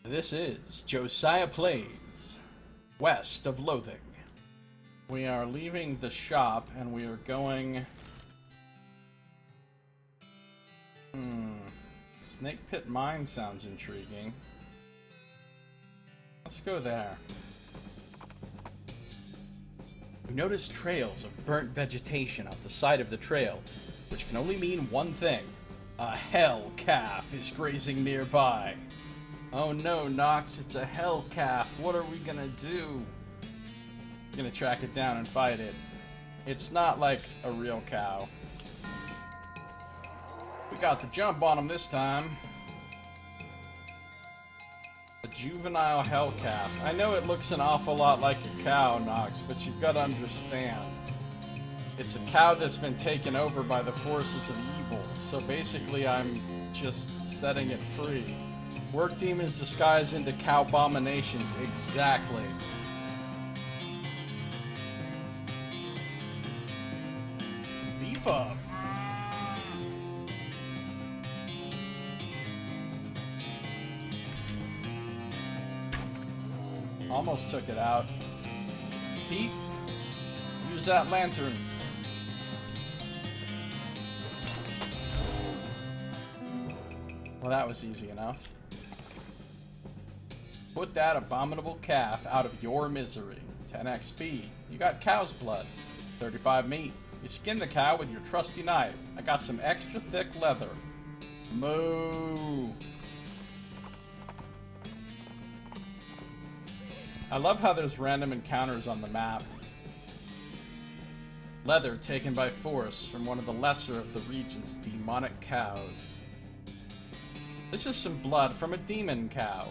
This is Josiah Plays West of Loathing. We are leaving the shop and we are going... Snake Pit Mine sounds intriguing. Let's go there. You notice trails of burnt vegetation off the side of the trail, which can only mean one thing. A hell calf is grazing nearby. Oh no, Nox, it's a hell calf. What are we gonna do? We're gonna track it down and fight it. It's not like a real cow. We got the jump on him this time. A juvenile hell calf. I know it looks an awful lot like a cow, Nox, but you've got to understand. It's a cow that's been taken over by the forces of evil. So basically I'm just setting it free. Work demons disguised into cow abominations. Exactly. Beef up. Almost took it out. Pete, use that lantern. Well, that was easy enough. Put that abominable calf out of your misery. 10 XP. You got cow's blood. 35 meat. You skin the cow with your trusty knife. I got some extra thick leather. Moo. I love how there's random encounters on the map. Leather taken by force from one of the lesser of the region's demonic cows. This is some blood from a demon cow.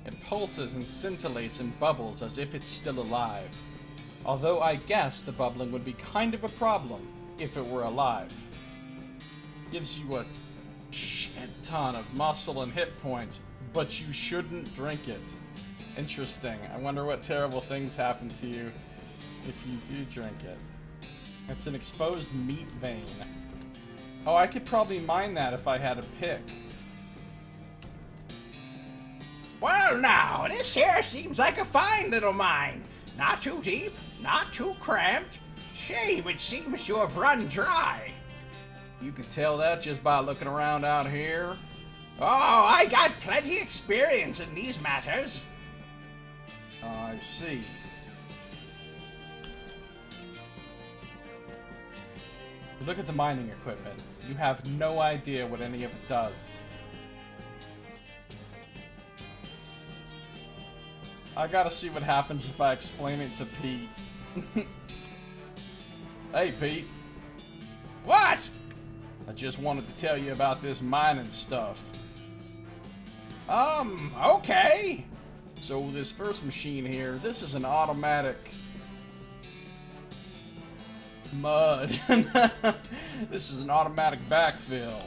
It pulses and scintillates and bubbles as if it's still alive. Although I guess the bubbling would be kind of a problem if it were alive. Gives you a shit ton of muscle and hit points, but you shouldn't drink it. Interesting. I wonder what terrible things happen to you if you do drink it. It's an exposed meat vein. Oh, I could probably mine that if I had a pick. Well now, this here seems like a fine little mine. Not too deep, not too cramped. Shame it seems to have run dry. You can tell that just by looking around out here. Oh, I got plenty experience in these matters. I see. Look at the mining equipment. You have no idea what any of it does. I gotta see what happens if I explain it to Pete. Hey, Pete. What? I just wanted to tell you about this mining stuff. Okay. So this first machine here, this is an automatic mud. This is an automatic backfill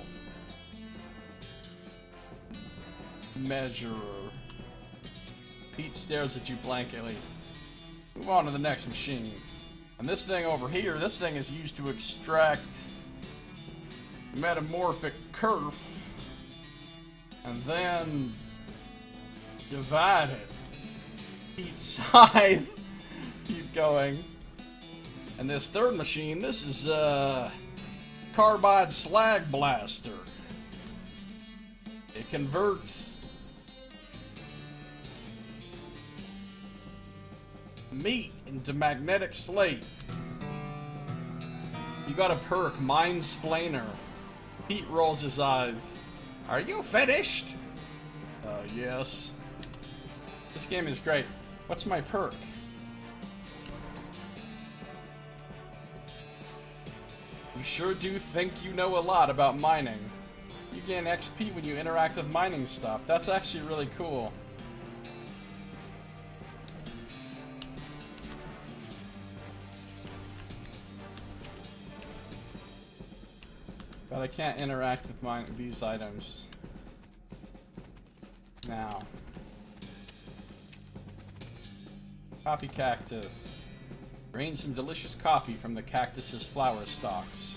measurer. Pete stares at you blankly. Move on to the next machine. And this thing over here, this thing is used to extract metamorphic kerf and then divide it. Each size. Keep going. And this third machine, this is a carbide slag blaster. It converts meat into magnetic slate. You got a perk, Mindsplainer. Pete rolls his eyes. Are you finished? Yes. This game is great. What's my perk? You sure do think you know a lot about mining. You gain XP when you interact with mining stuff. That's actually really cool. But I can't interact with these items. Now. Coffee cactus. Drain some delicious coffee from the cactus's flower stalks.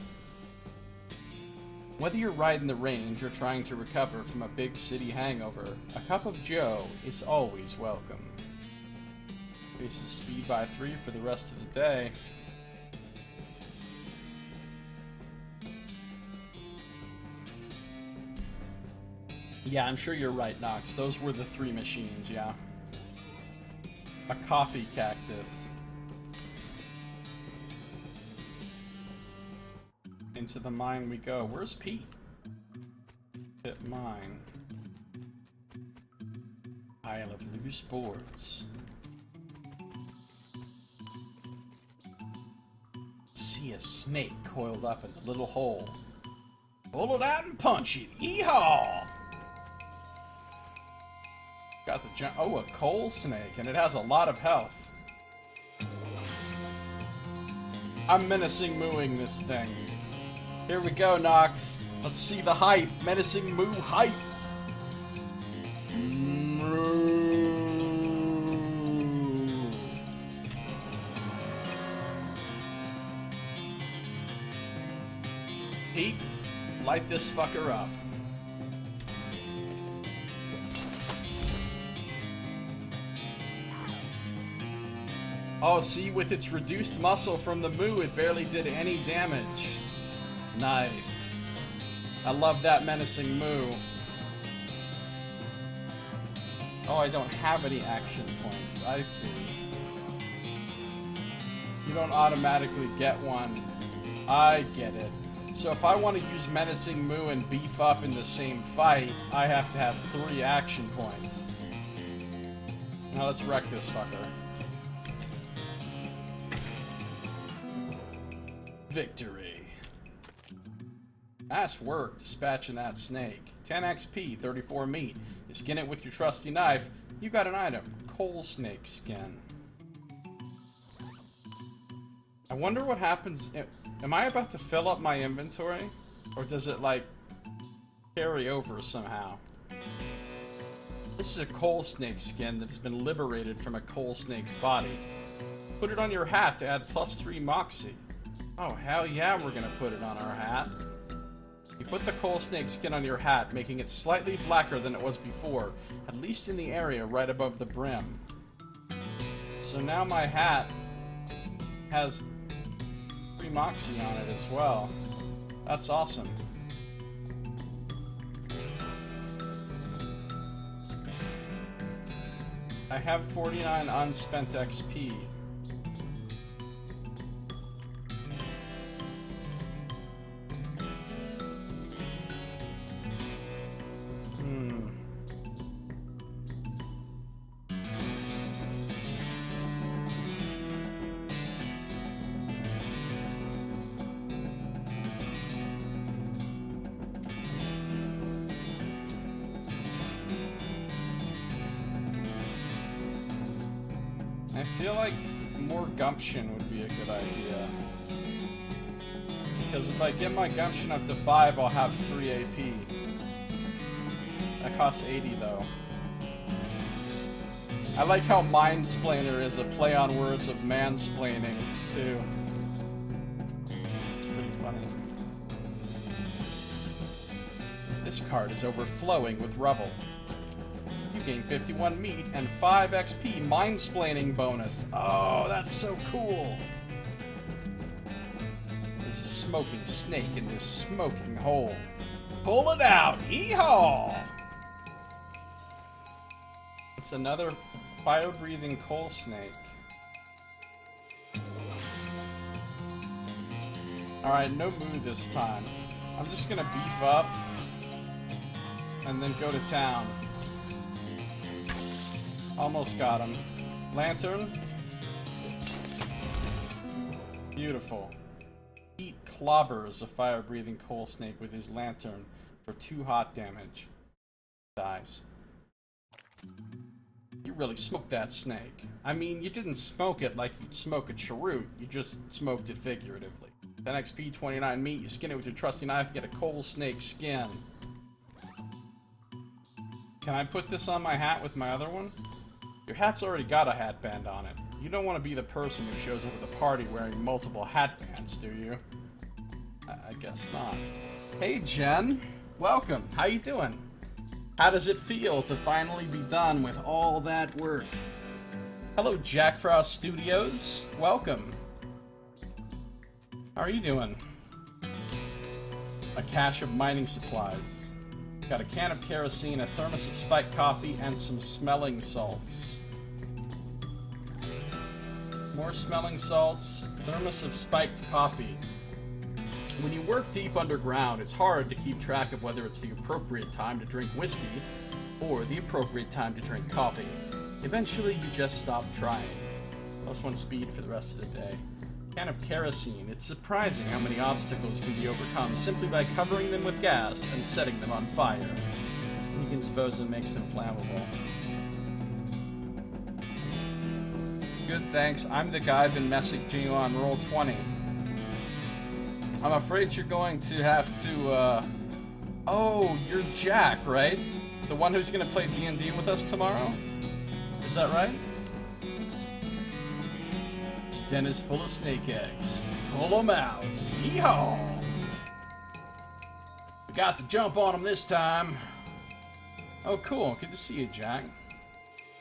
Whether you're riding the range or trying to recover from a big city hangover, a cup of joe is always welcome. Increases speed by 3 for the rest of the day. Yeah, I'm sure you're right, Nox. Those were the 3 machines, yeah. A coffee cactus. Into the mine we go. Where's Pete? Pit mine. Pile of loose boards. See a snake coiled up in the little hole. Pull it out and punch it. Yeehaw! Got the oh, a coal snake, and it has a lot of health. I'm menacing mooing this thing. Here we go, Nox. Let's see the hype. Menacing moo hype. Moo. Pete, light this fucker up. Oh, see, with its reduced muscle from the moo, it barely did any damage. Nice. I love that menacing moo. Oh, I don't have any action points. I see. You don't automatically get one. I get it. So if I want to use menacing moo and beef up in the same fight, I have to have 3 action points. Now let's wreck this fucker. Victory. Nice work dispatching that snake. 10 XP, 34 meat. You skin it with your trusty knife, you got an item. Coal snake skin. I wonder what happens. Am I about to fill up my inventory? Or does it, like, carry over somehow? This is a coal snake skin that has been liberated from a coal snake's body. Put it on your hat to add +3 moxie. Oh, hell yeah, we're gonna put it on our hat. You put the coal snake skin on your hat, making it slightly blacker than it was before, at least in the area right above the brim. So now my hat has 3 moxie on it as well. That's awesome. I have 49 unspent XP. I feel like more gumption would be a good idea. Because if I get my gumption up to 5, I'll have 3 AP. That costs 80 though. I like how Mindsplainer is a play on words of mansplaining, too. It's pretty funny. This cart is overflowing with rubble. You gain 51 meat and 5 XP Mindsplaining bonus. Oh, that's so cool. There's a smoking snake in this smoking hole. Pull it out! Yeehaw! It's another fire-breathing coal snake. Alright, no moo this time. I'm just gonna beef up and then go to town. Almost got him. Lantern. Beautiful. Pete clobbers a fire-breathing coal snake with his lantern for 2 hot damage. Dies. You really smoked that snake. I mean, you didn't smoke it like you'd smoke a cheroot, you just smoked it figuratively. 10 XP, 29 meat, you skin it with your trusty knife, get a coal snake skin. Can I put this on my hat with my other one? Your hat's already got a hatband on it. You don't want to be the person who shows up at the party wearing multiple hatbands, do you? I guess not. Hey Jen, welcome. How you doing? How does it feel to finally be done with all that work? Hello Jack Frost Studios, welcome. How are you doing? A cache of mining supplies. Got a can of kerosene, a thermos of spiked coffee, and some smelling salts. More smelling salts, thermos of spiked coffee. When you work deep underground, it's hard to keep track of whether it's the appropriate time to drink whiskey or the appropriate time to drink coffee. Eventually, you just stop trying. +1 speed for the rest of the day. Can of kerosene. It's surprising how many obstacles can be overcome simply by covering them with gas and setting them on fire. Weakens foes and makes them flammable. Good, thanks. I'm the guy been messaging you on Roll20. I'm afraid you're going to have to, Oh, you're Jack, right? The one who's gonna play D&D with us tomorrow? Is that right? This den is full of snake eggs. Pull them out. Yeehaw! We got the jump on them this time. Oh, cool. Good to see you, Jack.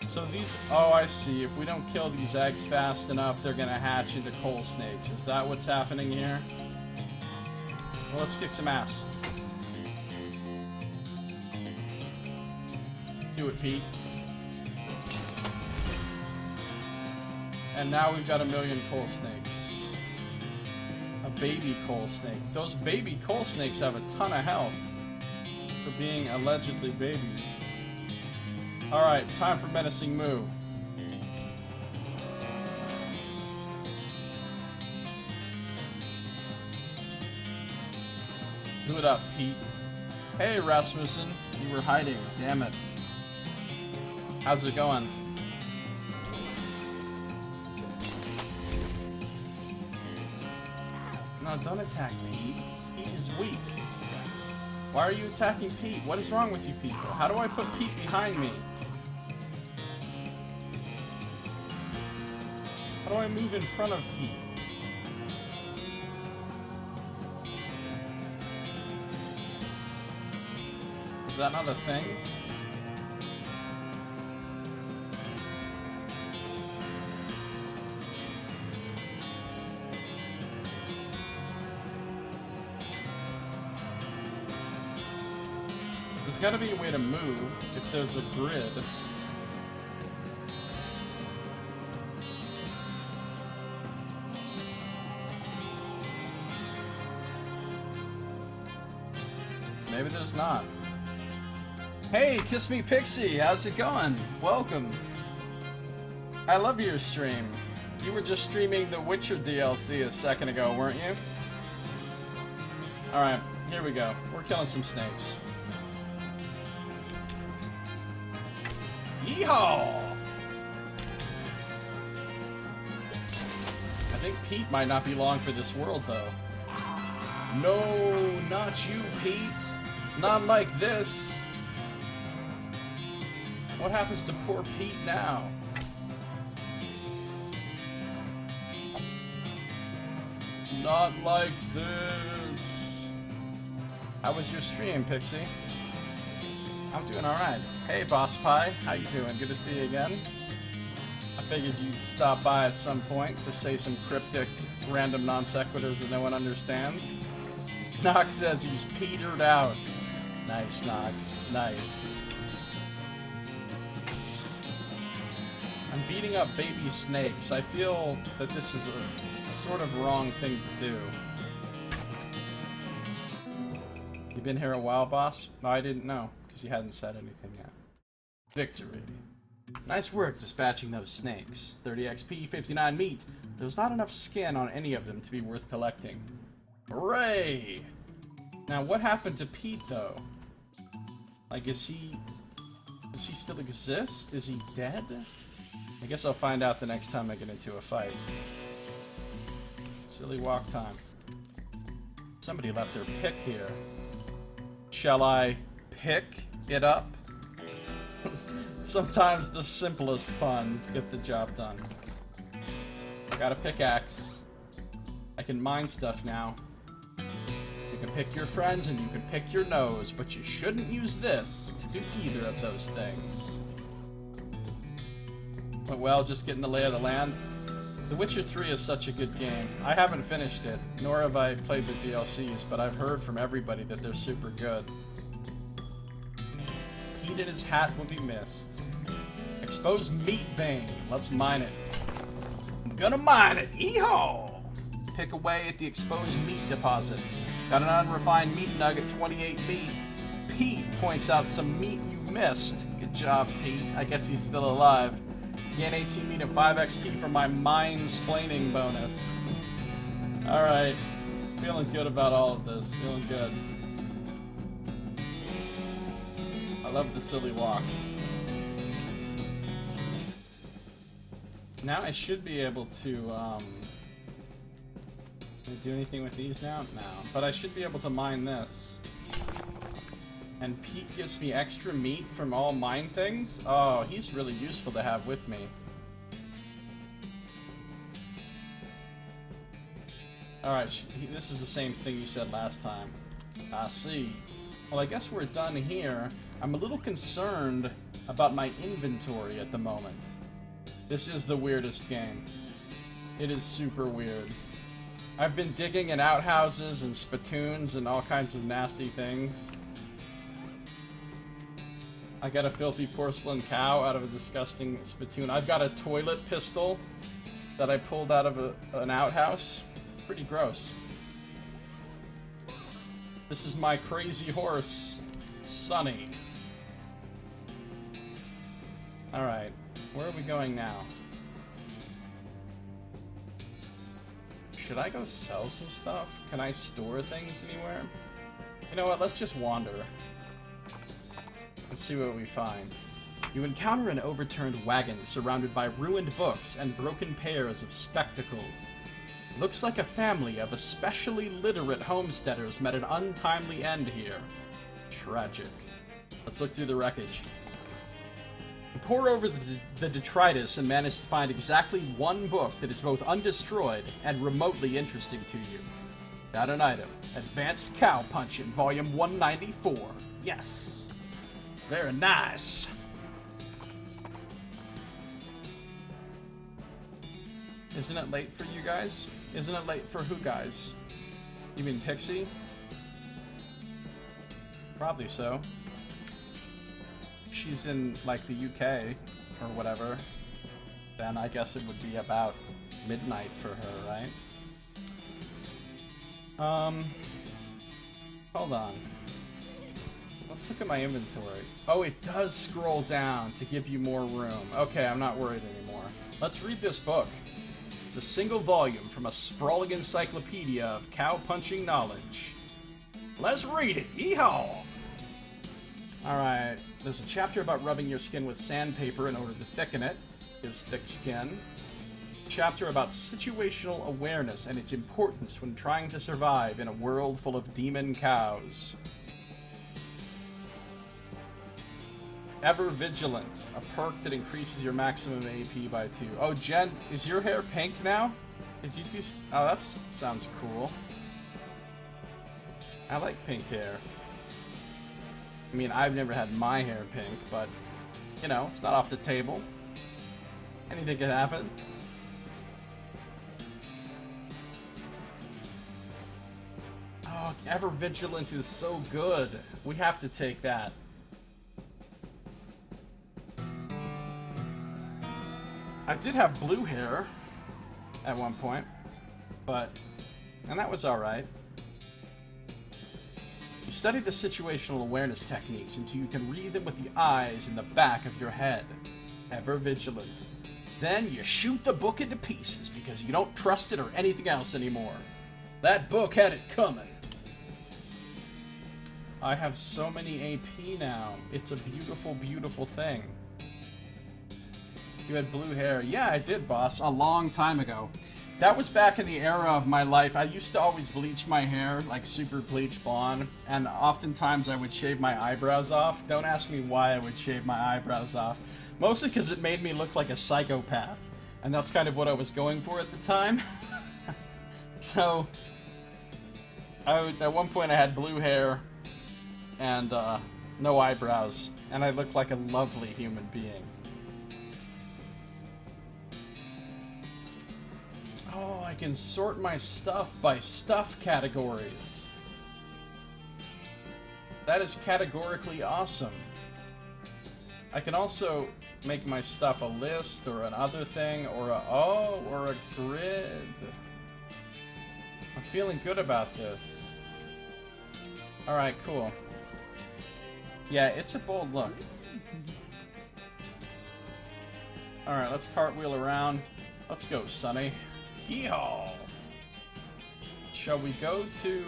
So these... Oh, I see. If we don't kill these eggs fast enough, they're gonna hatch into coal snakes. Is that what's happening here? Well, let's kick some ass. Do it, Pete. And now we've got 1,000,000 coal snakes. A baby coal snake. Those baby coal snakes have a ton of health for being allegedly baby. Alright, time for Menacing Moo. Do it up, Pete. Hey, Rasmussen. You were hiding. Damn it. How's it going? No, don't attack Pete. Pete is weak. Why are you attacking Pete? What is wrong with you people? How do I put Pete behind me? How do I move in front of Pete? Is that not a thing? There's gotta be a way to move if there's a grid. Maybe there's not. Hey, Kiss Me Pixie, how's it going? Welcome. I love your stream. You were just streaming the Witcher DLC a second ago, weren't you? Alright, here we go. We're killing some snakes. Yeehaw! I think Pete might not be long for this world, though. No, not you, Pete. Not like this. What happens to poor Pete now? Not like this. How was your stream, Pixie? I'm doing alright. Hey, Boss Pie. How you doing? Good to see you again. I figured you'd stop by at some point to say some cryptic, random non sequiturs that no one understands. Nox says he's petered out. Nice, Nox. Nice. I'm beating up baby snakes. I feel that this is a sort of wrong thing to do. You been here a while, boss? No, I didn't know, because you hadn't said anything yet. Victory. Nice work dispatching those snakes. 30 XP, 59 meat. There's not enough skin on any of them to be worth collecting. Hooray! Now, what happened to Pete, though? Like, does he still exist? Is he dead? I guess I'll find out the next time I get into a fight. Silly walk time. Somebody left their pick here. Shall I pick it up? Sometimes the simplest puns get the job done. Got a pickaxe. I can mine stuff now. can pick your friends and you can pick your nose, but you shouldn't use this to do either of those things. But well, just getting the lay of the land. The Witcher 3 is such a good game. I haven't finished it, nor have I played the DLCs, but I've heard from everybody that they're super good. Heat in his hat will be missed. Exposed meat vein. Let's mine it. I'm gonna mine it. Yeehaw! Pick away at the exposed meat deposit. Got an unrefined meat nugget, 28 meat. Pete points out some meat you missed. Good job, Pete. I guess he's still alive. Gain 18 meat and 5 XP for my mind-splaining bonus. Alright. Feeling good about all of this. Feeling good. I love the silly walks. Now I should be able to, can I do anything with these now? No. But I should be able to mine this. And Pete gives me extra meat from all mine things? Oh, he's really useful to have with me. Alright, this is the same thing you said last time. I see. Well, I guess we're done here. I'm a little concerned about my inventory at the moment. This is the weirdest game. It is super weird. I've been digging in outhouses and spittoons and all kinds of nasty things. I got a filthy porcelain cow out of a disgusting spittoon. I've got a toilet pistol that I pulled out of an outhouse. Pretty gross. This is my crazy horse, Sunny. Alright, where are we going now? Should I go sell some stuff? Can I store things anywhere? You know what, let's just wander. Let's see what we find. You encounter an overturned wagon surrounded by ruined books and broken pairs of spectacles. Looks like a family of especially literate homesteaders met an untimely end here. Tragic. Let's look through the wreckage. You pore over the detritus and manage to find exactly one book that is both undestroyed and remotely interesting to you. Got an item. Advanced Cow Punching, Volume 194. Yes. Very nice. Isn't it late for you guys? Isn't it late for who guys? You mean Pixie? Probably so. She's in, like, the UK, or whatever. Then I guess it would be about midnight for her, right? Hold on. Let's look at my inventory. Oh, it does scroll down to give you more room. Okay, I'm not worried anymore. Let's read this book. It's a single volume from a sprawling encyclopedia of cow-punching knowledge. Let's read it. Yeehaw! Alright, there's a chapter about rubbing your skin with sandpaper in order to thicken it. Gives thick skin. Chapter about situational awareness and its importance when trying to survive in a world full of demon cows. Ever Vigilant, a perk that increases your maximum AP by 2. Oh, Jen, is your hair pink now? Did you do... Oh, that sounds cool. I like pink hair. I mean, I've never had my hair pink, but, you know, it's not off the table. Anything can happen. Oh, Ever Vigilant is so good. We have to take that. I did have blue hair at one point, and that was alright. You study the situational awareness techniques until you can read them with the eyes in the back of your head. Ever Vigilant. Then you shoot the book into pieces because you don't trust it or anything else anymore. That book had it coming. I have so many AP now. It's a beautiful, beautiful thing. You had blue hair. Yeah, I did, boss. A long time ago. That was back in the era of my life. I used to always bleach my hair, like super bleach blonde, and oftentimes I would shave my eyebrows off. Don't ask me why I would shave my eyebrows off. Mostly because it made me look like a psychopath. And that's kind of what I was going for at the time. So, At one point I had blue hair and no eyebrows, and I looked like a lovely human being. Oh, I can sort my stuff by stuff categories. That is categorically awesome. I can also make my stuff a list or another thing or a grid. I'm feeling good about this. Alright, cool. Yeah, it's a bold look. Alright, let's cartwheel around. Let's go, Sonny. Yeehaw! Shall we go to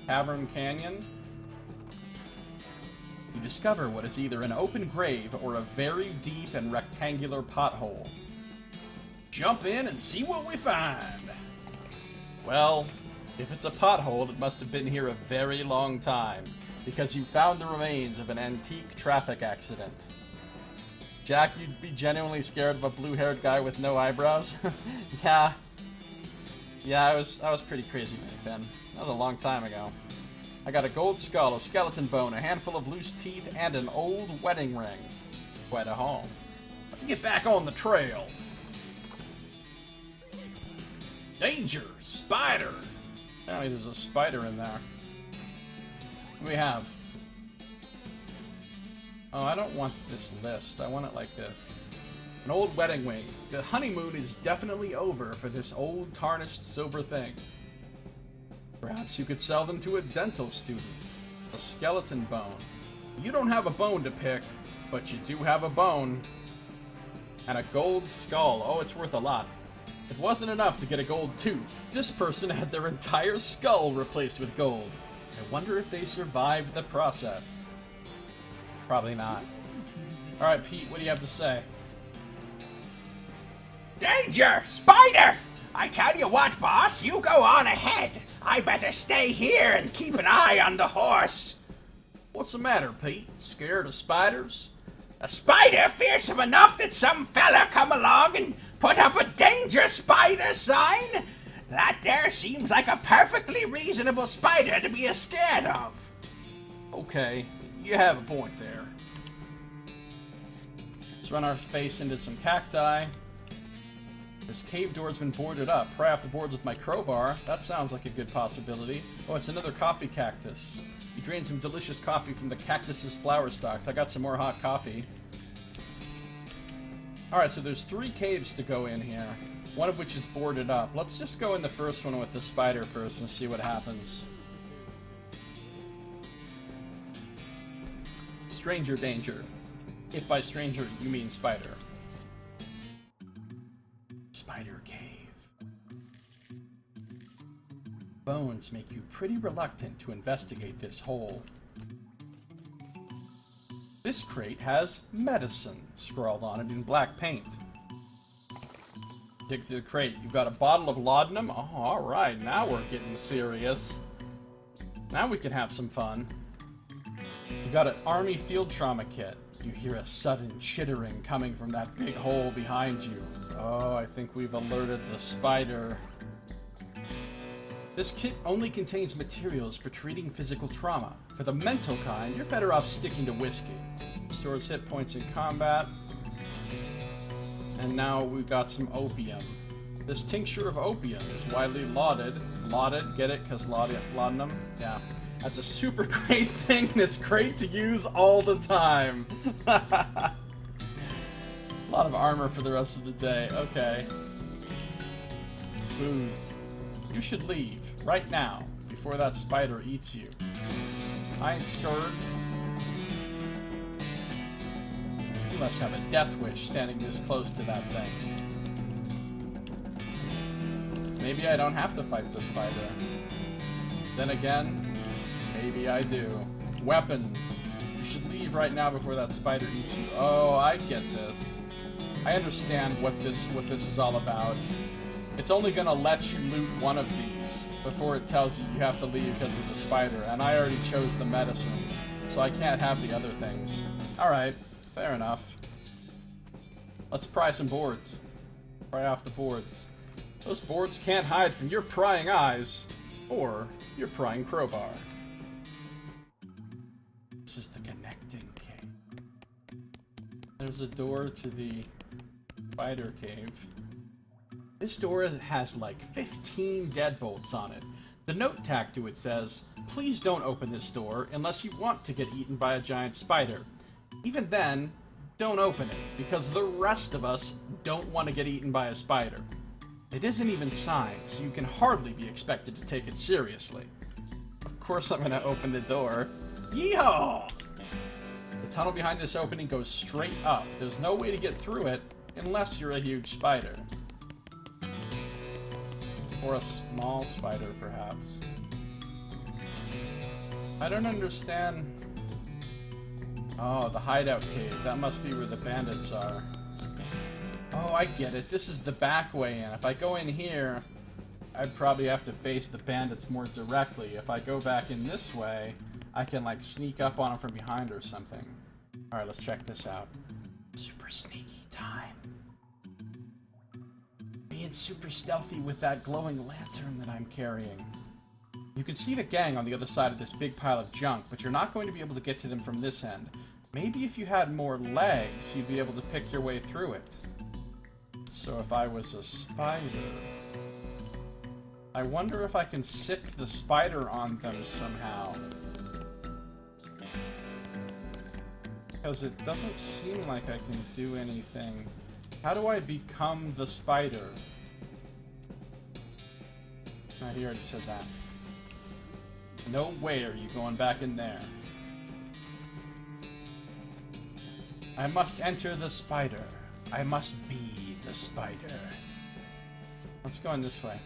Cavern Canyon? You discover what is either an open grave or a very deep and rectangular pothole. Jump in and see what we find. Well, if it's a pothole, it must have been here a very long time, because you found the remains of an antique traffic accident. Jack, you'd be genuinely scared of a blue-haired guy with no eyebrows? Yeah, I was pretty crazy back then. That was a long time ago. I got a gold skull, a skeleton bone, a handful of loose teeth, and an old wedding ring. Quite a haul. Let's get back on the trail. Danger! Spider! Apparently there's a spider in there. What do we have? Oh, I don't want this list. I want it like this. An old wedding ring. The honeymoon is definitely over for this old tarnished silver thing. Perhaps you could sell them to a dental student. A skeleton bone. You don't have a bone to pick, but you do have a bone. And a gold skull. Oh, it's worth a lot. It wasn't enough to get a gold tooth. This person had their entire skull replaced with gold. I wonder if they survived the process. Probably not. Alright, Pete, what do you have to say? Danger! Spider! I tell you what, boss, you go on ahead. I better stay here and keep an eye on the horse. What's the matter, Pete? Scared of spiders? A spider fearsome enough that some fella come along and put up a danger spider sign? That there seems like a perfectly reasonable spider to be scared of. Okay, you have a point there. Let's run our face into some cacti. This cave door's been boarded up. Pry off the boards with my crowbar. That sounds like a good possibility. Oh, it's another coffee cactus. You drained some delicious coffee from the cactus's flower stalks. I got some more hot coffee. Alright, so there's 3 caves to go in here. One of which is boarded up. Let's just go in the first one with the spider first and see what happens. Stranger danger. If by stranger you mean spider. Spider cave. Bones make you pretty reluctant to investigate this hole. This crate has medicine scrawled on it in black paint. Dig through the crate. You've got a bottle of laudanum. Oh, alright, now we're getting serious. Now we can have some fun. You got an army field trauma kit. You hear a sudden chittering coming from that big hole behind you. Oh, I think we've alerted the spider. This kit only contains materials for treating physical trauma. For the mental kind, you're better off sticking to whiskey. Stores hit points in combat. And now we've got some opium. This tincture of opium is widely lauded. Lauded, get it? Because laudanum? Yeah. That's a super great thing that's great to use all the time. A lot of armor for the rest of the day. Okay. Booze. You should leave, right now, before that spider eats you. I ain't scared. You must have a death wish standing this close to that thing. Maybe I don't have to fight the spider. Then again, maybe I do. Weapons. You should leave right now before that spider eats you. Oh, I get this. I understand what this is all about. It's only gonna let you loot one of these before it tells you you have to leave because of the spider, and I already chose the medicine, so I can't have the other things. Alright, fair enough. Let's pry some boards. Pry off the boards. Those boards can't hide from your prying eyes, or your prying crowbar. This is the connecting cave. There's a door to the spider cave. This door has like 15 deadbolts on it. The note tacked to it says, "Please don't open this door unless you want to get eaten by a giant spider. Even then, don't open it, because the rest of us don't want to get eaten by a spider." It isn't even signed, so you can hardly be expected to take it seriously. Of course I'm gonna open the door. Yeehaw! The tunnel behind this opening goes straight up. There's no way to get through it unless you're a huge spider. Or a small spider, perhaps. I don't understand. Oh, the hideout cave. That must be where the bandits are. Oh, I get it. This is the back way in. If I go in here, I'd probably have to face the bandits more directly. If I go back in this way, I can, like, sneak up on them from behind or something. Alright, let's check this out. Super sneaky time. Being super stealthy with that glowing lantern that I'm carrying. You can see the gang on the other side of this big pile of junk, but you're not going to be able to get to them from this end. Maybe if you had more legs, you'd be able to pick your way through it. So if I was a spider... I wonder if I can sick the spider on them somehow. Because it doesn't seem like I can do anything. How do I become the spider? He already said that. No way are you going back in there. I must enter the spider. I must be the spider. Let's go in this way.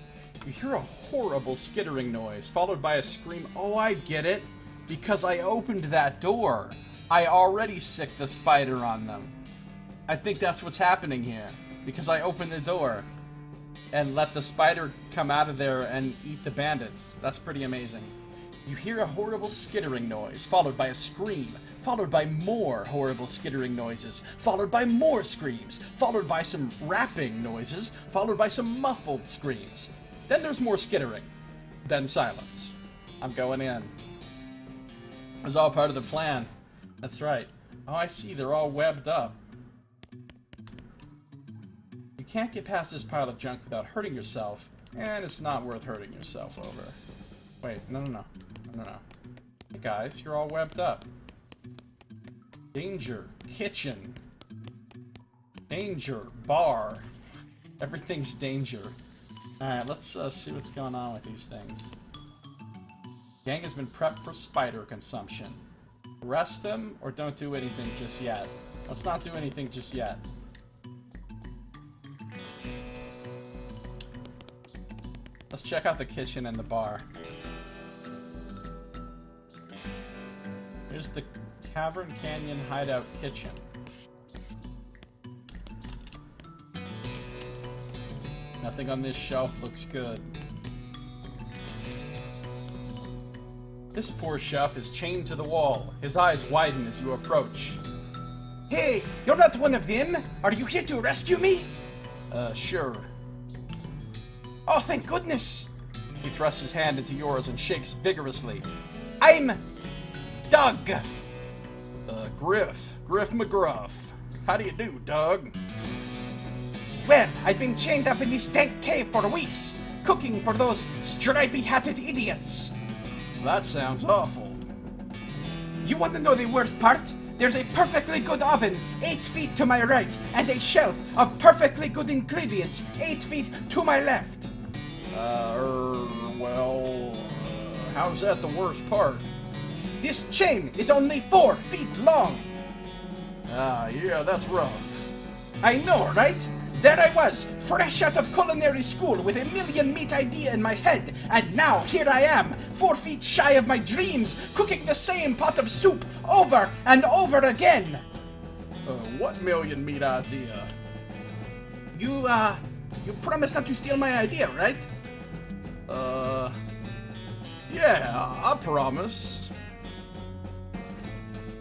You hear a horrible skittering noise, followed by a scream. Oh, I get it. Because I opened that door. I already sicked the spider on them. I think that's what's happening here. Because I opened the door and let the spider come out of there and eat the bandits. That's pretty amazing. You hear a horrible skittering noise, followed by a scream, followed by more horrible skittering noises, followed by more screams, followed by some rapping noises, followed by some muffled screams. Then there's more skittering. Then silence. I'm going in. It was all part of the plan. That's right. Oh, I see. They're all webbed up. You can't get past this pile of junk without hurting yourself, and it's not worth hurting yourself over. Wait, no. Hey guys, you're all webbed up. Danger. Kitchen. Danger. Bar. Everything's danger. Alright, let's see what's going on with these things. Gang has been prepped for spider consumption. Arrest them, or don't do anything just yet. Let's not do anything just yet. Let's check out the kitchen and the bar. Here's the Cavern Canyon Hideout Kitchen. Nothing on this shelf looks good. This poor chef is chained to the wall. His eyes widen as you approach. Hey, you're not one of them? Are you here to rescue me? Sure. Oh, thank goodness. He thrusts his hand into yours and shakes vigorously. I'm... Doug. Griff McGruff. How do you do, Doug? Well, I've been chained up in this dank cave for weeks, cooking for those stripy-hatted idiots. That sounds awful. You want to know the worst part? There's a perfectly good oven 8 feet to my right, and a shelf of perfectly good ingredients 8 feet to my left. How's that the worst part? This chain is only 4 feet long. Yeah, that's rough. I know, right? There I was, fresh out of culinary school with a million meat idea in my head, and now here I am, 4 feet shy of my dreams, cooking the same pot of soup over and over again. What million meat idea? You promised not to steal my idea, right? Yeah, I promise.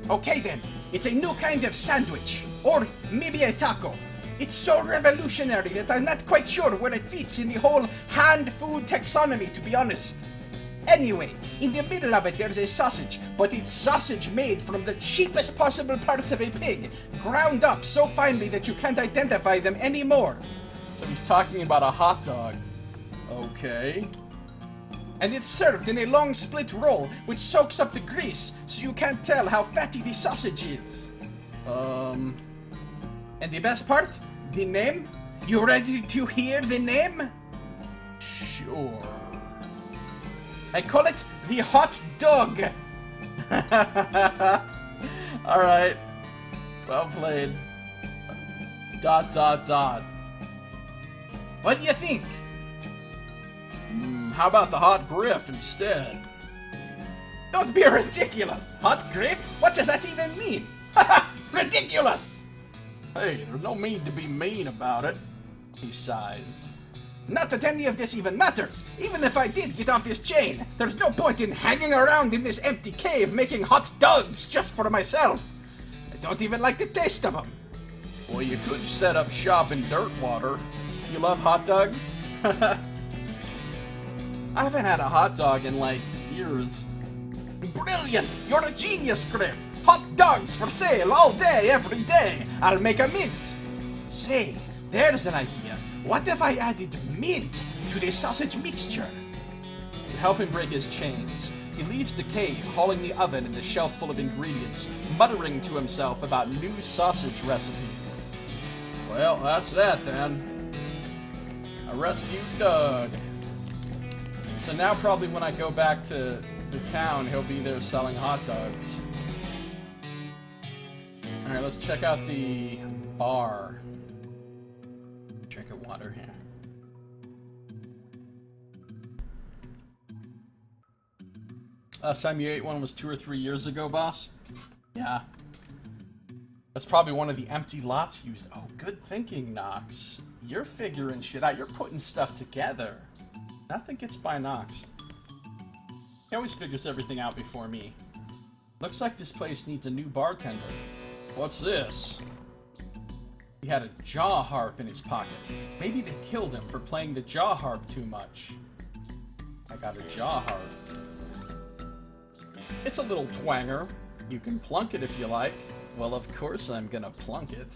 Okay then, it's a new kind of sandwich, or maybe a taco. It's so revolutionary that I'm not quite sure where it fits in the whole hand food taxonomy, to be honest. Anyway, in the middle of it there's a sausage, but it's sausage made from the cheapest possible parts of a pig, ground up so finely that you can't identify them anymore. So he's talking about a hot dog. Okay. And it's served in a long split roll, which soaks up the grease, so you can't tell how fatty the sausage is. And the best part? The name? You ready to hear the name? Sure. I call it the hot dog. Alright. Well played. ... What do you think? How about the hot griff instead? Don't be ridiculous. Hot griff? What does that even mean? Haha, ridiculous. Hey, there's no need to be mean about it. He sighs. Not that any of this even matters. Even if I did get off this chain, there's no point in hanging around in this empty cave making hot dogs just for myself. I don't even like the taste of them. Well, you could set up shop in Dirtwater. You love hot dogs? I haven't had a hot dog in, like, years. Brilliant! You're a genius, Griff! Hot dogs for sale all day, every day! I'll make a mint! Say, there's an idea. What if I added mint to the sausage mixture? To help him break his chains, he leaves the cave, hauling the oven and the shelf full of ingredients, muttering to himself about new sausage recipes. Well, that's that then. I rescued Doug. So now probably when I go back to the town, he'll be there selling hot dogs. Alright, let's check out the bar. Drink of water here. Last time you ate one was 2 or 3 years ago, boss? Yeah. That's probably one of the empty lots used. Oh, good thinking, Nox. You're figuring shit out. You're putting stuff together. Nothing gets by Nox. He always figures everything out before me. Looks like this place needs a new bartender. What's this? He had a jaw harp in his pocket. Maybe they killed him for playing the jaw harp too much. I got a jaw harp. It's a little twanger. You can plunk it if you like. Well, of course I'm gonna plunk it.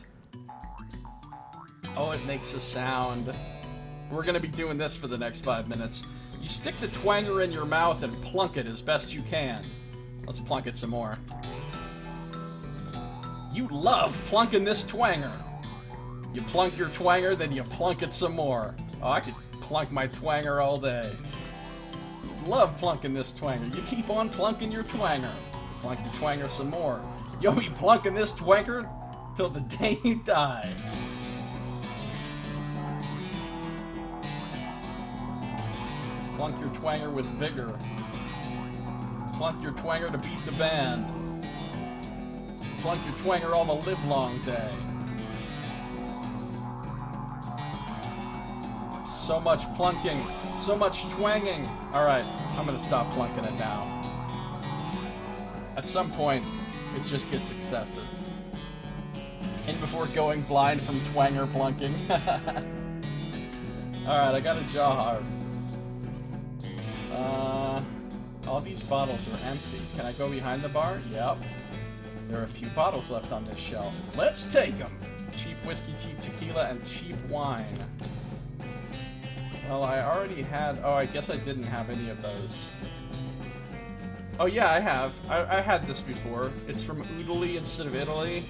Oh, it makes a sound. We're gonna be doing this for the next 5 minutes. You stick the twanger in your mouth and plunk it as best you can. Let's plunk it some more. You love plunking this twanger. You plunk your twanger, then you plunk it some more. Oh, I could plunk my twanger all day. You love plunking this twanger. You keep on plunking your twanger. Plunk your twanger some more. You'll be plunking this twanger till the day you die. Plunk your twanger with vigor. Plunk your twanger to beat the band. Plunk your twanger all the livelong day. So much plunking, so much twanging. Alright, I'm gonna stop plunking it now. At some point, it just gets excessive. And before going blind from twanger plunking. Alright, I got a jaw harp. All these bottles are empty. Can I go behind the bar? Yep. There are a few bottles left on this shelf. Let's take them! Cheap whiskey, cheap tequila, and cheap wine. Well, I already had... Oh, I guess I didn't have any of those. Oh, yeah, I have. I had this before. It's from Italy instead of Italy.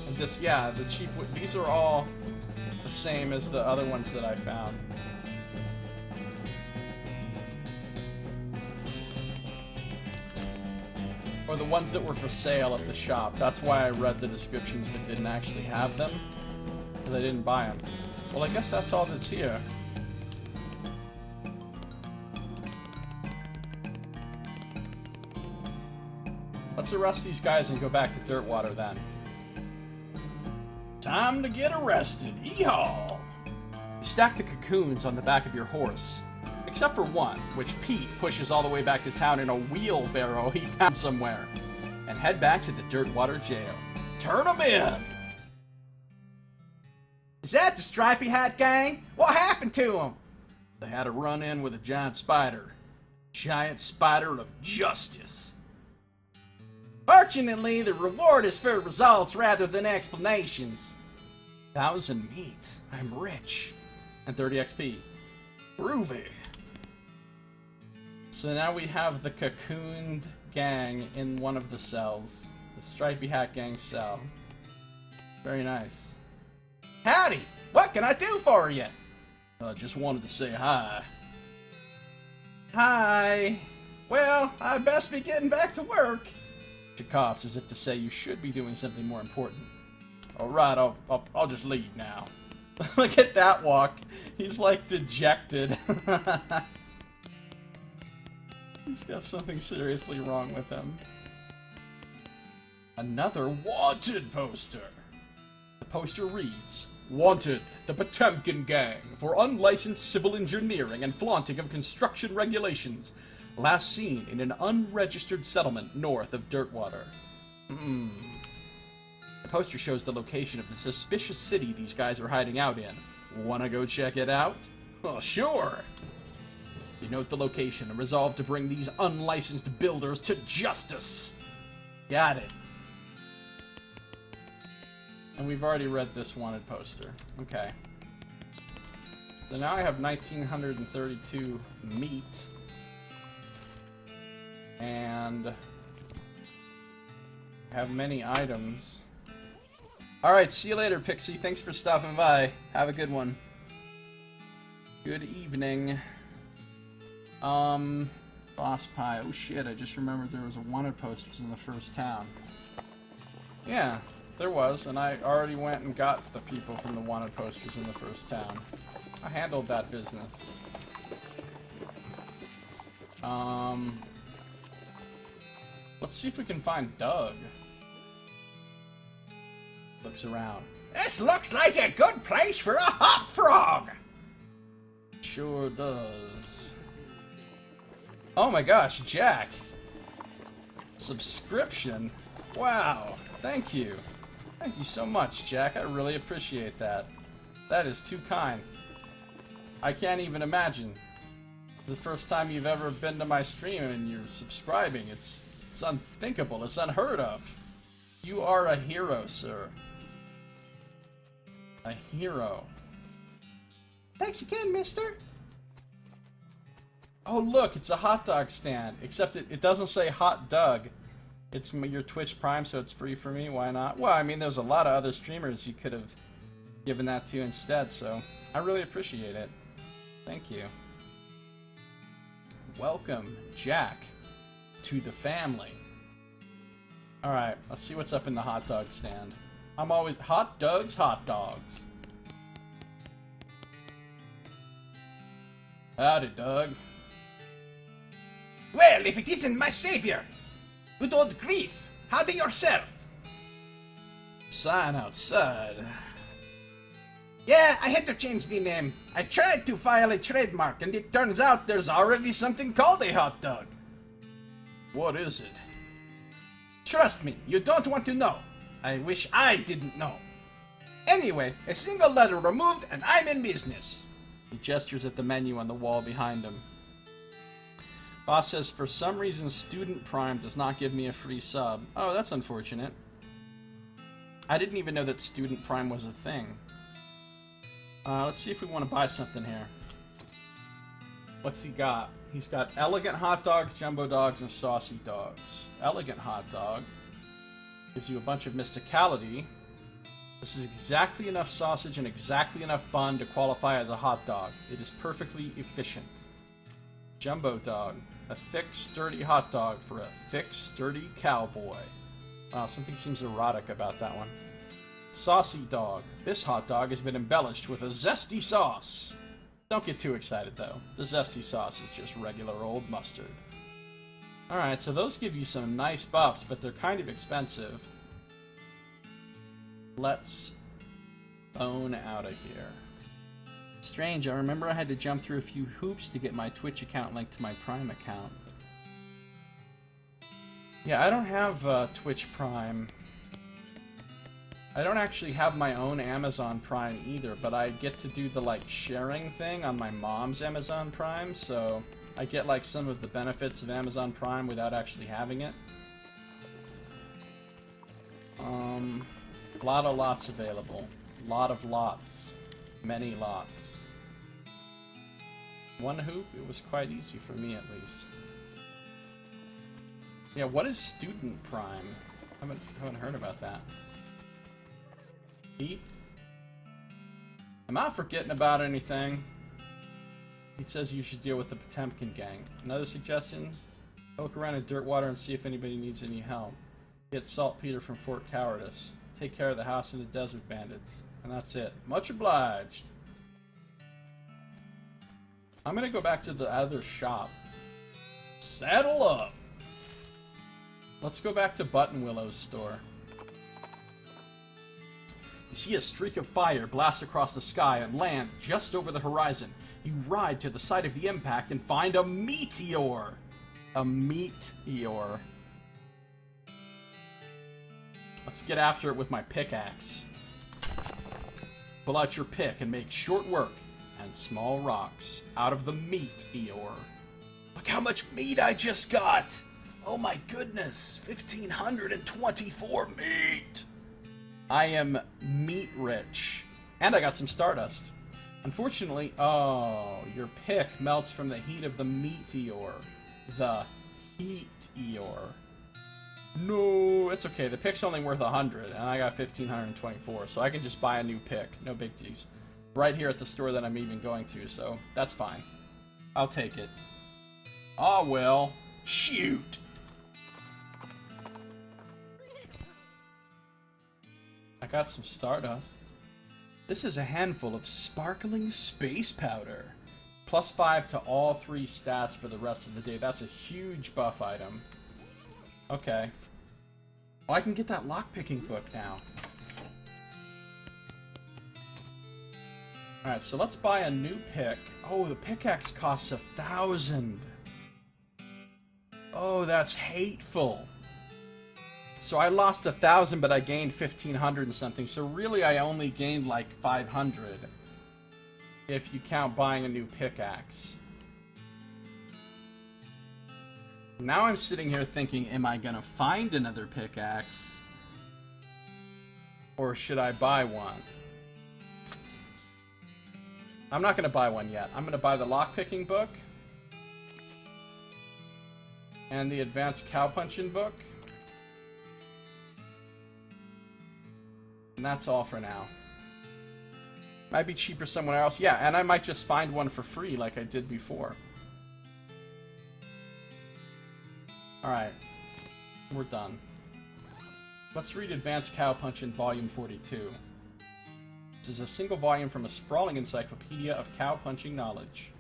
And this, yeah, the cheap... These are all the same as the other ones that I found. Or the ones that were for sale at the shop. That's why I read the descriptions but didn't actually have them. Because I didn't buy them. Well, I guess that's all that's here. Let's arrest these guys and go back to Dirtwater then. Time to get arrested. Yeehaw! You stack the cocoons on the back of your horse. Except for one, which Pete pushes all the way back to town in a wheelbarrow he found somewhere. And head back to the Dirtwater jail. Turn 'em in! Is that the Stripy Hat Gang? What happened to them? They had a run-in with a giant spider. Giant spider of justice. Fortunately, the reward is for results rather than explanations. 1,000 meat. I'm rich. And 30 XP. Groovy. So now we have the cocooned gang in one of the cells. The Stripy Hat Gang cell. Very nice. Howdy! What can I do for you? Just wanted to say hi. Hi. Well, I best be getting back to work. She coughs as if to say you should be doing something more important. Alright, I'll just leave now. Look at that walk. He's like dejected. He's got something seriously wrong with him. Another wanted poster. The poster reads, Wanted, the Potemkin Gang, for unlicensed civil engineering and flaunting of construction regulations. Last seen in an unregistered settlement north of Dirtwater. The poster shows the location of the suspicious city these guys are hiding out in. Wanna go check it out? Well, sure! You note the location and resolve to bring these unlicensed builders to justice. Got it. And we've already read this wanted poster. Okay. So now I have 1,932 meat. And have many items. Alright, see you later, Pixie. Thanks for stopping by. Have a good one. Good evening. Boss Pie. Oh shit, I just remembered there was a wanted poster in the first town. Yeah, there was, and I already went and got the people from the wanted posters in the first town. I handled that business. Let's see if we can find Doug. Looks around. This looks like a good place for a hop frog. Sure does. Oh my gosh, Jack. Subscription? Wow, thank you. Thank you so much, Jack. I really appreciate that. That is too kind. I can't even imagine. The first time you've ever been to my stream and you're subscribing. It's unthinkable. It's unheard of. You are a hero, sir. A hero. Thanks again, mister. Oh, look, it's a hot dog stand. Except it doesn't say Hot Doug. It's your Twitch Prime, so it's free for me. Why not? Well, I mean, there's a lot of other streamers you could have given that to instead, so I really appreciate it. Thank you. Welcome, Jack, to the family. Alright, let's see what's up in the hot dog stand. I'm always... Hot dogs, hot dogs. Howdy, Doug. Well, if it isn't my savior. Good old Grief. Howdy yourself. Sign outside. Yeah, I had to change the name. I tried to file a trademark, and it turns out there's already something called a hot dog. What is it? Trust me, you don't want to know. I wish I didn't know. Anyway, a single letter removed, and I'm in business. He gestures at the menu on the wall behind him. Boss says, for some reason, Student Prime does not give me a free sub. Oh, that's unfortunate. I didn't even know that Student Prime was a thing. Let's see if we want to buy something here. What's he got? He's got elegant hot dogs, jumbo dogs, and saucy dogs. Elegant hot dog gives you a bunch of mysticality. This is exactly enough sausage and exactly enough bun to qualify as a hot dog. It is perfectly efficient. Jumbo dog. A thick, sturdy hot dog for a thick, sturdy cowboy. Wow, something seems erotic about that one. Saucy dog. This hot dog has been embellished with a zesty sauce. Don't get too excited, though. The zesty sauce is just regular old mustard. Alright, so those give you some nice buffs, but they're kind of expensive. Let's bone out of here. Strange, I remember I had to jump through a few hoops to get my Twitch account linked to my Prime account. Yeah, I don't have Twitch Prime. I don't actually have my own Amazon Prime either, but I get to do the, like, sharing thing on my mom's Amazon Prime, so I get, like, some of the benefits of Amazon Prime without actually having it. A lot of lots available. Lot of lots. Many lots. One hoop, it was quite easy for me at least. Yeah, what is Student Prime? I haven't heard about that. Eat? Am I forgetting about anything? He says you should deal with the Potemkin gang. Another suggestion? Look around in Dirtwater and see if anybody needs any help. Get Saltpeter from Fort Cowardice. Take care of the House and the Desert Bandits. And that's it. Much obliged. I'm gonna go back to the other shop. Saddle up! Let's go back to Buttonwillow's store. You see a streak of fire blast across the sky and land just over the horizon. You ride to the site of the impact and find a meteor! A meteor. Let's get after it with my pickaxe. Pull out your pick and make short work and small rocks out of the meteor. Look how much meat I just got! Oh my goodness, 1,524 meat! I am meat rich. And I got some stardust. Unfortunately, oh, your pick melts from the heat of the meteor. The heat-eor. No, it's okay. The pick's only worth 100, and I got 1,524, so I can just buy a new pick. No big deals. Right here at the store that I'm even going to, so that's fine. I'll take it. Ah, well. Shoot! I got some stardust. This is a handful of sparkling space powder. +5 to all 3 stats for the rest of the day. That's a huge buff item. Okay. Oh, I can get that lockpicking book now. Alright, so let's buy a new pick. Oh, the pickaxe costs 1,000. Oh, that's hateful. So I lost 1,000, but I gained 1,500 and something. So really, I only gained like 500. If you count buying a new pickaxe. Now I'm sitting here thinking, am I gonna find another pickaxe? Or should I buy one? I'm not gonna buy one yet. I'm gonna buy the lockpicking book. And the advanced cowpunching book. And that's all for now. Might be cheaper somewhere else. Yeah, and I might just find one for free like I did before. Alright. We're done. Let's read Advanced Cowpunching Volume 42. This is a single volume from a sprawling encyclopedia of cow-punching knowledge.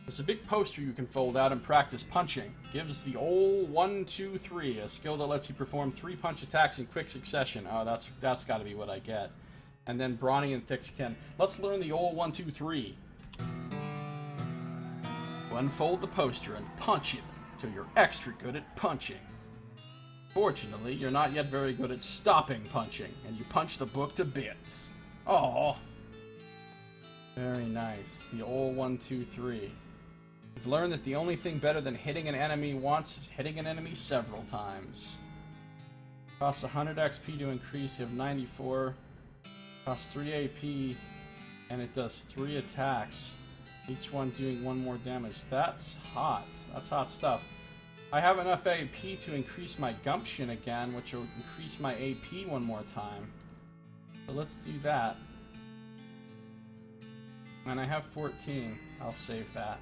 There's a big poster you can fold out and practice punching. Gives the old 1, 2, 3, a skill that lets you perform 3 punch attacks in quick succession. Oh, that's gotta be what I get. And then Brawny and thick skin. Let's learn the old 1, 2, 3. Unfold the poster and punch it till you're extra good at punching. Fortunately, you're not yet very good at stopping punching, and you punch the book to bits. Aww. Very nice. The old 1, 2, 3. You've learned that the only thing better than hitting an enemy once is hitting an enemy several times. Costs 100 XP to increase. You have 94. Costs 3 AP, and it does 3 attacks. Each one doing 1 more damage. That's hot. That's hot stuff. I have enough AP to increase my gumption again, which will increase my AP 1 more time. So let's do that. And I have 14. I'll save that.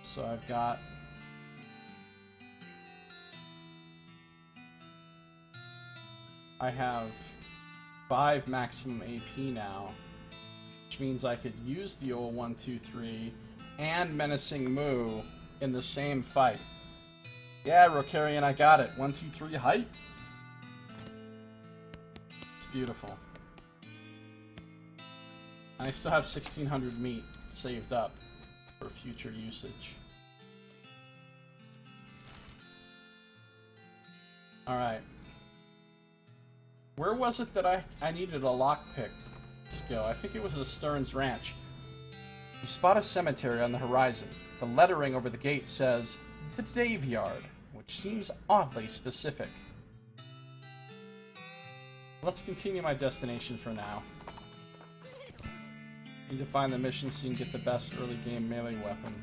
So I've got... I have 5 maximum AP now, which means I could use the old 1, 2, 3 and Menacing Moo in the same fight. Yeah, Rokarian, I got it. 1, 2, 3, hype! It's beautiful. And I still have 1,600 meat saved up for future usage. Alright. Where was it that I needed a lockpick skill? I think it was the Stearns Ranch. You spot a cemetery on the horizon. The lettering over the gate says, "The Daveyard," which seems oddly specific. Let's continue my destination for now. Need to find the mission so you can get the best early game melee weapon.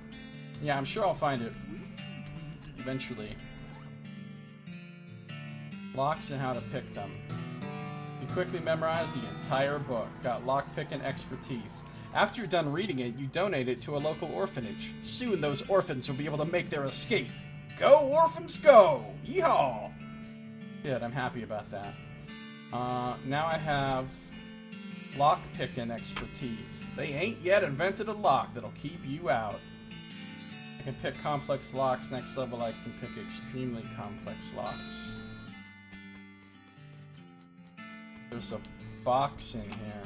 Yeah, I'm sure I'll find it. Eventually. Locks and how to pick them. You quickly memorized the entire book. Got lockpicking expertise. After you're done reading it, you donate it to a local orphanage. Soon those orphans will be able to make their escape. Go, orphans, go! Yeehaw! Good, I'm happy about that. Now I have lockpicking expertise. They ain't yet invented a lock that'll keep you out. I can pick complex locks. Next level I can pick extremely complex locks. There's a box in here.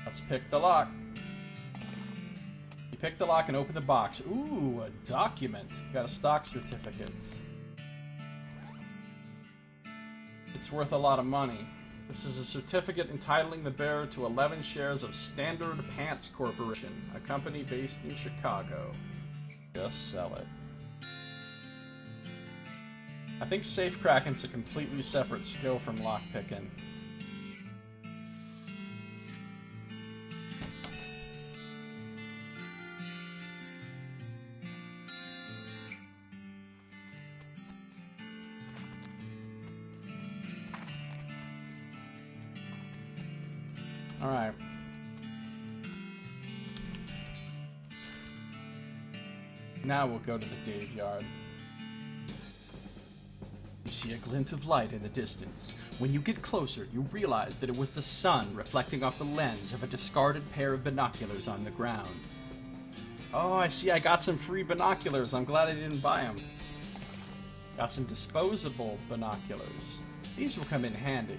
Let's pick the lock. You pick the lock and open the box. Ooh, a document. Got a stock certificate. It's worth a lot of money. This is a certificate entitling the bearer to 11 shares of Standard Pants Corporation, a company based in Chicago. Just sell it. I think safecracking's a completely separate skill from lockpicking. Alright. Now we'll go to the Daveyard. You see a glint of light in the distance. When you get closer, you realize that it was the sun reflecting off the lens of a discarded pair of binoculars on the ground. Oh, I see I got some free binoculars. I'm glad I didn't buy them. Got some disposable binoculars. These will come in handy.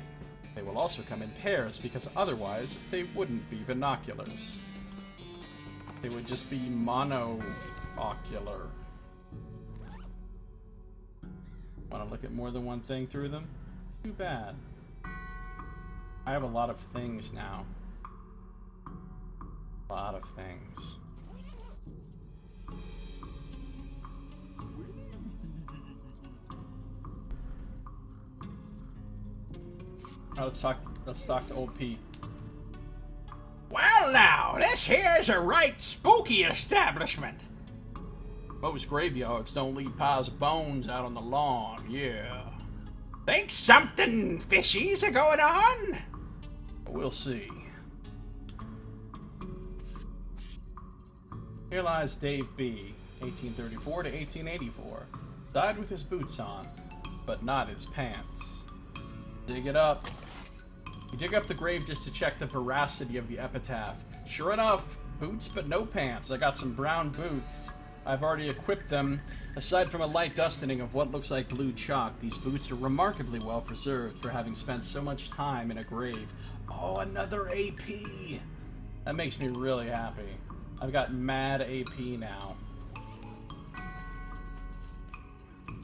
They will also come in pairs, because otherwise they wouldn't be binoculars. They would just be mono-ocular. Want to look at more than one thing through them? Too bad. I have a lot of things now. A lot of things. Oh, let's talk to old Pete. Well now, this here's a right spooky establishment. Most graveyards don't leave piles of bones out on the lawn, yeah. Think something fishy's a going on? We'll see. Here lies Dave B., 1834 to 1884. Died with his boots on, but not his pants. Dig it up. You dig up the grave just to check the veracity of the epitaph. Sure enough, boots but no pants. I got some brown boots. I've already equipped them. Aside from a light dusting of what looks like blue chalk, these boots are remarkably well preserved for having spent so much time in a grave. Oh, another AP! That makes me really happy. I've got mad AP now.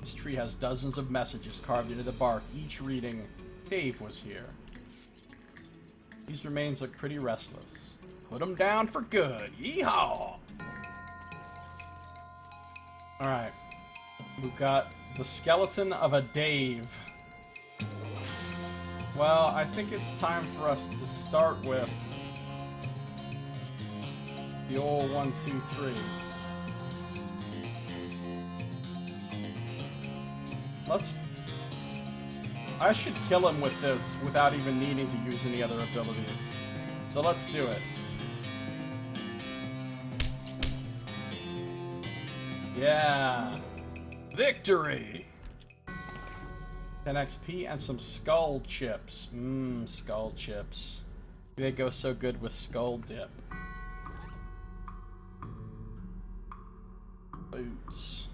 This tree has dozens of messages carved into the bark, each reading, "Dave was here." These remains look pretty restless. Put them down for good. Yeehaw! Alright. We've got the skeleton of a Dave. Well, I think it's time for us to start with the old 1, 2, 3. I should kill him with this without even needing to use any other abilities. So let's do it. Yeah! Victory! 10 XP and some skull chips. Skull chips. They go so good with skull dip. Boots.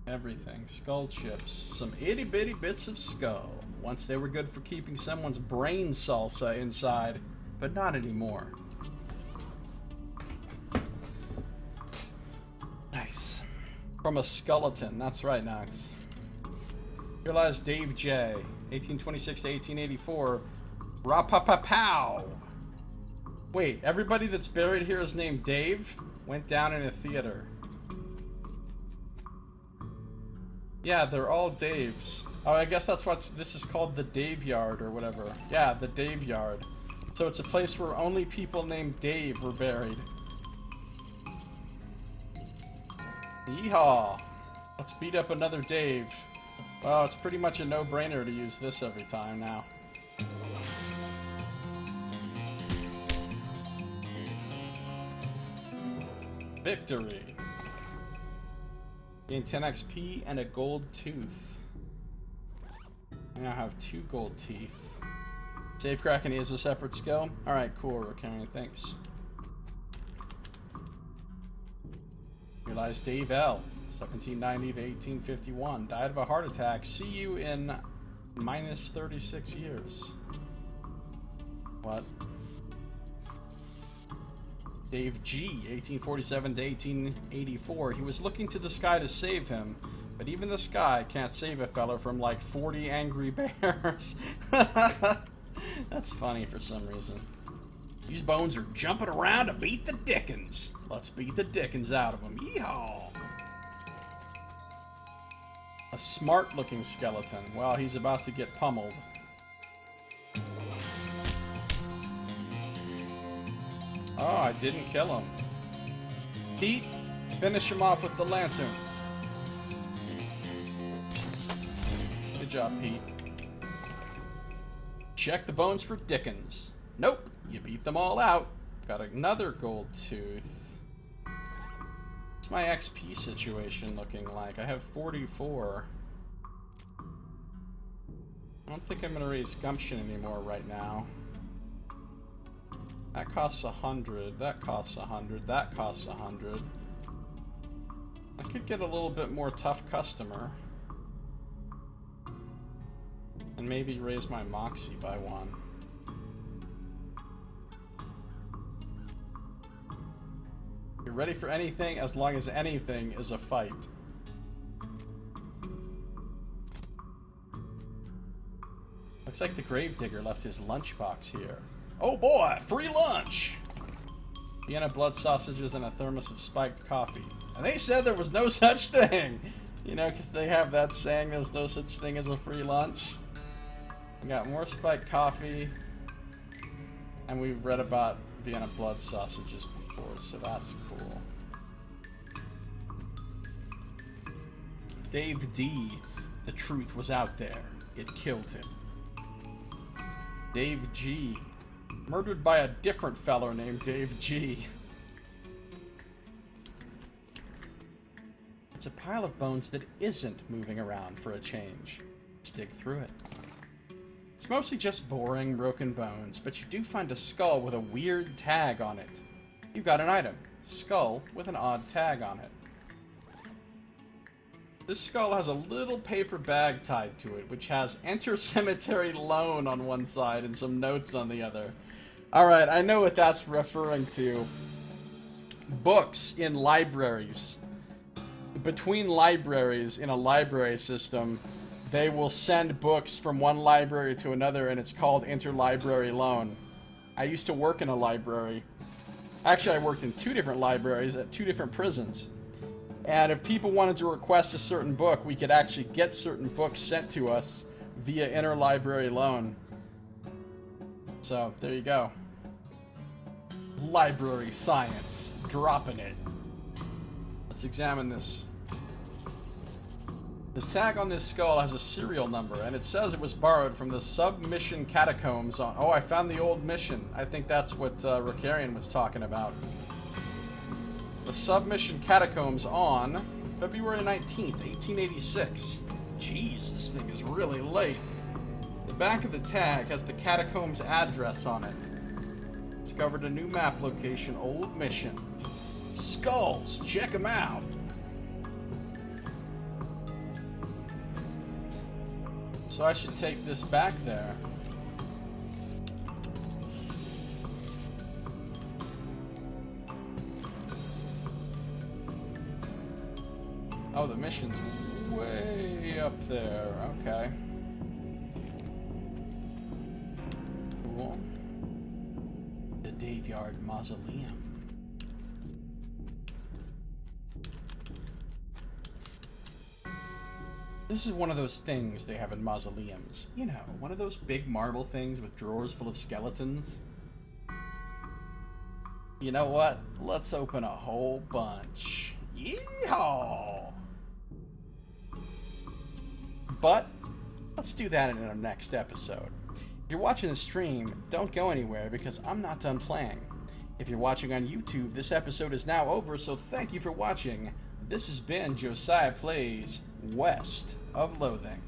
Everything. Skull chips. Some itty bitty bits of skull. Once they were good for keeping someone's brain salsa inside, but not anymore. Nice. From a skeleton. That's right, Nox. Realize Dave J. 1826 to 1884. Rapapapow! Wait, everybody that's buried here is named Dave? Went down in a theater. Yeah, they're all Daves. Oh, I guess that's what this is called, the Dave Yard or whatever. Yeah, the Dave Yard. So it's a place where only people named Dave were buried. Yeehaw! Let's beat up another Dave. Well, it's pretty much a no-brainer to use this every time now. Victory! Gain 10 XP and a gold tooth. I now have 2 gold teeth. Safecracking is a separate skill? Alright, cool, Ricarian, thanks. Realize Dave L. 1790 to 1851. Died of a heart attack. See you in minus 36 years. What? Dave G. 1847 to 1884. He was looking to the sky to save him, but even the sky can't save a fella from like 40 angry bears. That's funny for some reason. These bones are jumping around to beat the dickens. Let's beat the dickens out of them. Yeehaw! A smart-looking skeleton. Well, he's about to get pummeled. Oh, I didn't kill him. Pete, finish him off with the lantern. Good job, Pete. Check the bones for Dickens. Nope, you beat them all out. Got another gold tooth. What's my XP situation looking like? I have 44. I don't think I'm gonna raise gumption anymore right now. That costs 100, that costs 100, that costs 100. I could get a little bit more tough customer. And maybe raise my moxie by 1. You're ready for anything as long as anything is a fight. Looks like the gravedigger left his lunchbox here. Oh boy, free lunch! Vienna blood sausages and a thermos of spiked coffee. And they said there was no such thing! You know, because they have that saying, there's no such thing as a free lunch. We got more spiked coffee. And we've read about Vienna blood sausages before, so that's cool. Dave D. The truth was out there. It killed him. Dave G. Murdered by a different fellow named Dave G. It's a pile of bones that isn't moving around for a change. Let's dig through it. It's mostly just boring, broken bones, but you do find a skull with a weird tag on it. You've got an item. Skull with an odd tag on it. This skull has a little paper bag tied to it, which has Enter Cemetery Loan on one side and some notes on the other. Alright, I know what that's referring to. Books in libraries. Between libraries in a library system, they will send books from one library to another, and it's called interlibrary loan. I used to work in a library. Actually, I worked in 2 different libraries at 2 different prisons. And if people wanted to request a certain book, we could actually get certain books sent to us via interlibrary loan. So, there you go. Library science. Dropping it. Let's examine this. The tag on this skull has a serial number, and it says it was borrowed from the submission catacombs on... Oh, I found the old mission. I think that's what Ricarian was talking about. The submission catacombs on February 19th, 1886. Jeez, this thing is really late. The back of the tag has the catacombs address on it. Discovered a new map location, old mission. Skulls, check them out. So I should take this back there. Oh, the mission's way up there. Okay. Cool. The Daveyard Mausoleum. This is one of those things they have in mausoleums. You know, one of those big marble things with drawers full of skeletons. You know what? Let's open a whole bunch. Yeehaw! But let's do that in our next episode. If you're watching the stream, don't go anywhere because I'm not done playing. If you're watching on YouTube, this episode is now over, so thank you for watching. This has been Josiah Plays West of Loathing.